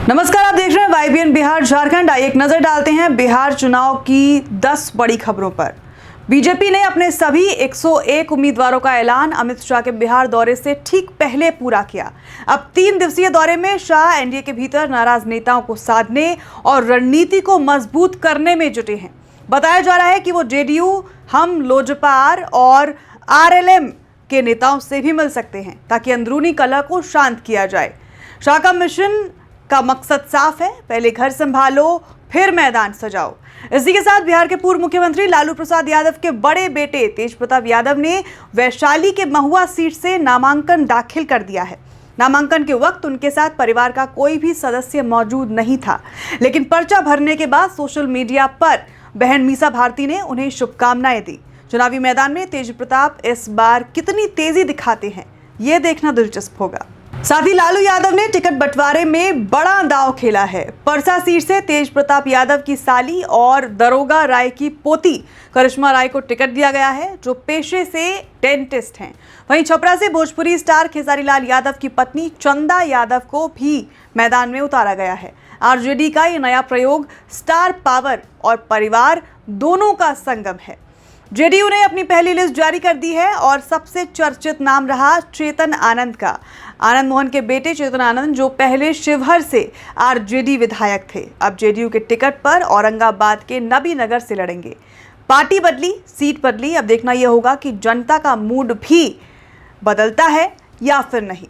नमस्कार, आप देख रहे हैं वाईबीएन बिहार झारखंड। आइए एक नजर डालते हैं बिहार चुनाव की 10 बड़ी खबरों पर। बीजेपी ने अपने सभी 101 उम्मीदवारों का ऐलान अमित शाह के बिहार दौरे से ठीक पहले पूरा किया। अब 3 दिवसीय दौरे में शाह एनडीए के भीतर नाराज नेताओं को साधने और रणनीति को मजबूत करने में जुटे हैं। बताया जा रहा है कि वो जेडीयू, हम, लोजपा और आरएलएम के नेताओं से भी मिल सकते हैं ताकि अंदरूनी कलह को शांत किया जाए। शाह का मिशन का मकसद साफ है, पहले घर संभालो फिर मैदान सजाओ। इसी के साथ बिहार के पूर्व मुख्यमंत्री लालू प्रसाद यादव के बड़े बेटे तेज प्रताप यादव ने वैशाली के महुआ सीट से नामांकन दाखिल कर दिया है। नामांकन के वक्त उनके साथ परिवार का कोई भी सदस्य मौजूद नहीं था, लेकिन पर्चा भरने के बाद सोशल मीडिया पर बहन मीसा भारती ने उन्हें शुभकामनाएं दी। चुनावी मैदान में तेज प्रताप इस बार कितनी तेजी दिखाते हैं, ये देखना दिलचस्प होगा। साथ ही लालू यादव ने टिकट बंटवारे में बड़ा दांव खेला है। परसा सीट से तेज प्रताप यादव की साली और दरोगा राय की पोती करिश्मा राय को टिकट दिया गया है, जो पेशे से डेंटिस्ट हैं। वहीं छपरा से भोजपुरी स्टार खेसारी लाल यादव की पत्नी चंदा यादव को भी मैदान में उतारा गया है। आरजेडी का ये नया प्रयोग स्टार पावर और परिवार दोनों का संगम है। जेडीयू ने अपनी पहली लिस्ट जारी कर दी है और सबसे चर्चित नाम रहा चेतन आनंद का। आनंद मोहन के बेटे चेतन आनंद, जो पहले शिवहर से आरजेडी विधायक थे, अब जेडीयू के टिकट पर औरंगाबाद के नबीनगर से लड़ेंगे। पार्टी बदली, सीट बदली, अब देखना यह होगा कि जनता का मूड भी बदलता है या फिर नहीं।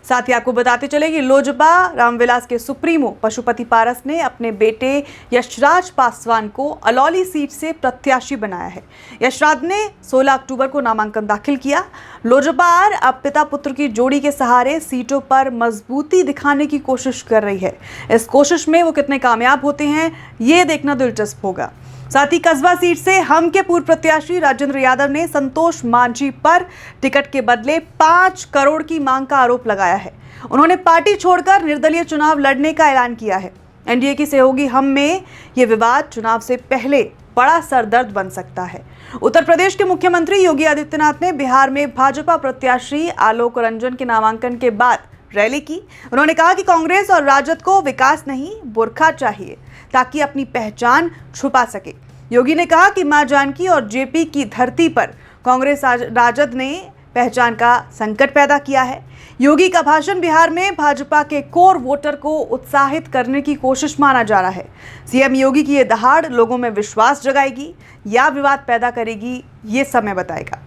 साथ ही आपको बताते चले कि लोजपा रामविलास के सुप्रीमो पशुपति पारस ने अपने बेटे यशराज पासवान को अलौली सीट से प्रत्याशी बनाया है। यशराज ने 16 अक्टूबर को नामांकन दाखिल किया। लोजपा अब पिता पुत्र की जोड़ी के सहारे सीटों पर मजबूती दिखाने की कोशिश कर रही है। इस कोशिश में वो कितने कामयाब होते हैं, ये देखना दिलचस्प होगा। साथ ही कस्बा सीट से हम के पूर्व प्रत्याशी राजेंद्र यादव ने संतोष मांझी पर टिकट के बदले 5 करोड़ की मांग का आरोप लगाया है। उन्होंने पार्टी छोड़कर निर्दलीय चुनाव लड़ने का ऐलान किया है। एनडीए की सहयोगी हम में ये विवाद चुनाव से पहले बड़ा सरदर्द बन सकता है। उत्तर प्रदेश के मुख्यमंत्री योगी आदित्यनाथ ने बिहार में भाजपा प्रत्याशी आलोक रंजन के नामांकन के बाद रैली की। उन्होंने कहा कि कांग्रेस और राजद को विकास नहीं, बुरखा चाहिए ताकि अपनी पहचान छुपा सके। योगी ने कहा कि मां जानकी और जेपी की धरती पर कांग्रेस राजद ने पहचान का संकट पैदा किया है। योगी का भाषण बिहार में भाजपा के कोर वोटर को उत्साहित करने की कोशिश माना जा रहा है। सीएम योगी की यह दहाड़ लोगों में विश्वास जगाएगी या विवाद पैदा करेगी, ये समय बताएगा।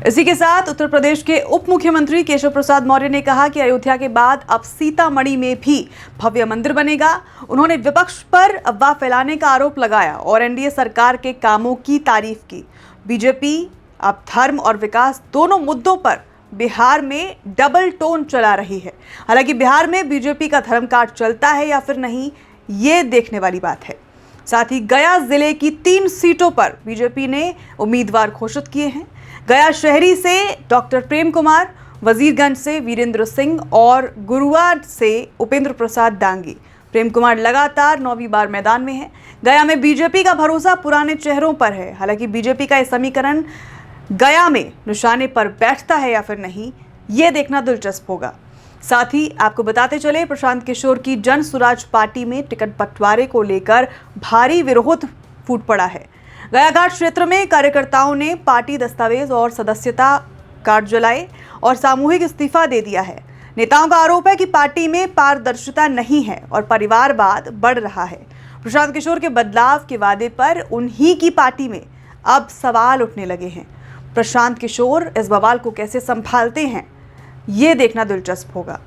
इसी के साथ उत्तर प्रदेश के उप मुख्यमंत्री केशव प्रसाद मौर्य ने कहा कि अयोध्या के बाद अब सीतामढ़ी में भी भव्य मंदिर बनेगा। उन्होंने विपक्ष पर अफवाह फैलाने का आरोप लगाया और एनडीए सरकार के कामों की तारीफ की। बीजेपी अब धर्म और विकास दोनों मुद्दों पर बिहार में डबल टोन चला रही है। हालांकि बिहार में बीजेपी का धर्म कार्ड चलता है या फिर नहीं, ये देखने वाली बात है। साथ ही गया जिले की 3 सीटों पर बीजेपी ने उम्मीदवार घोषित किए हैं। गया शहरी से डॉक्टर प्रेम कुमार, वजीरगंज से वीरेंद्र सिंह और गुरुआ से उपेंद्र प्रसाद डांगी। प्रेम कुमार लगातार 9वीं बार मैदान में है। गया में बीजेपी का भरोसा पुराने चेहरों पर है। हालांकि बीजेपी का यह समीकरण गया में निशाने पर बैठता है या फिर नहीं, ये देखना दिलचस्प होगा। साथ ही आपको बताते चले, प्रशांत किशोर की जन सुराज पार्टी में टिकट बंटवारे को लेकर भारी विरोध फूट पड़ा है। गयाघाट क्षेत्र में कार्यकर्ताओं ने पार्टी दस्तावेज और सदस्यता कार्ड जलाए और सामूहिक इस्तीफा दे दिया है। नेताओं का आरोप है कि पार्टी में पारदर्शिता नहीं है और परिवारवाद बढ़ रहा है। प्रशांत किशोर के बदलाव के वादे पर उन्हीं की पार्टी में अब सवाल उठने लगे हैं। प्रशांत किशोर इस बवाल को कैसे संभालते हैं, ये देखना दिलचस्प होगा।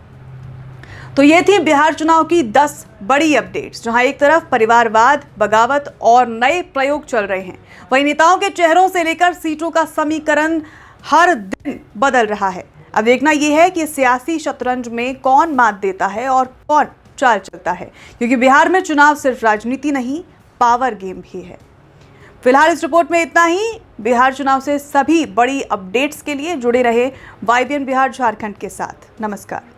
तो ये थी बिहार चुनाव की 10 बड़ी अपडेट्स, जहां एक तरफ परिवारवाद, बगावत और नए प्रयोग चल रहे हैं, वहीं नेताओं के चेहरों से लेकर सीटों का समीकरण हर दिन बदल रहा है। अब देखना यह है कि सियासी शतरंज में कौन मात देता है और कौन चाल चलता है, क्योंकि बिहार में चुनाव सिर्फ राजनीति नहीं, पावर गेम भी है। फिलहाल इस रिपोर्ट में इतना ही। बिहार चुनाव से सभी बड़ी अपडेट्स के लिए जुड़े रहे वाईबीएन बिहार झारखंड के साथ। नमस्कार।